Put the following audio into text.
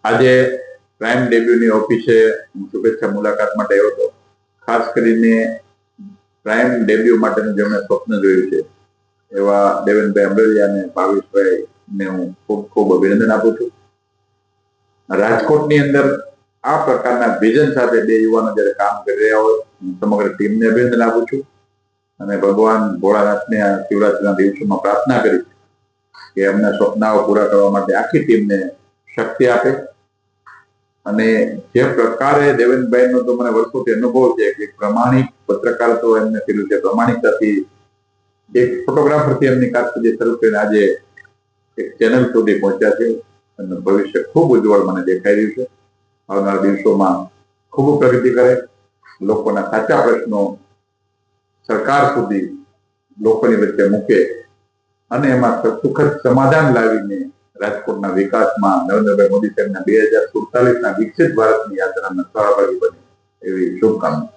આજે પ્રાઇમ ડેબ્યુની ઓફિસે શુભેચ્છા મુલાકાત માટે આવ્યો હતો. ખાસ કરીને પ્રાઇમ ડેબ્યુ માટેનું જેમણે સ્વપ્ન જોયું છે એવા દેવેનભાઈ અમરેલિયા અને ભાવેશભાઈ ને હું ખૂબ ખૂબ અભિનંદન આપું છું. રાજકોટની અંદર આ પ્રકારના વિઝન સાથે બે યુવાનો જયારે કામ કરી રહ્યા હોય, હું સમગ્ર ટીમને અભિનંદન આપું છું અને ભગવાન ભોળાનાથને આ શિવરાત્રીના દિવસોમાં પ્રાર્થના કરી કે એમના સ્વપ્નાઓ પૂરા કરવા માટે આખી ટીમને શક્તિ આપે. અને જે પ્રકારે દેવેનભાઈનો તો મને વર્ષોથી અનુભવ છે કે પ્રમાણિક પત્રકારત્વ એમને કર્યું છે, પ્રમાણિકતાથી એક ફોટોગ્રાફરથી એમની કારકિર્દી શરૂ કરીને આજે એક ચેનલ સુધી પહોંચ્યા છે અને ભવિષ્ય ખૂબ ઉજ્જવળ મને દેખાઈ રહ્યું છે. આવનારા દિવસોમાં ખૂબ પ્રગતિ કરે, લોકોના સાચા પ્રશ્નો સરકાર સુધી લોકોની વચ્ચે મૂકે અને એમાં સુખદ સમાધાન લાવીને રાજકોટના વિકાસમાં નરેન્દ્રભાઈ મોદી સાહેબના 2047ના વિકસિત ભારતની યાત્રાના સહભાગી બને એવી શુભકામના.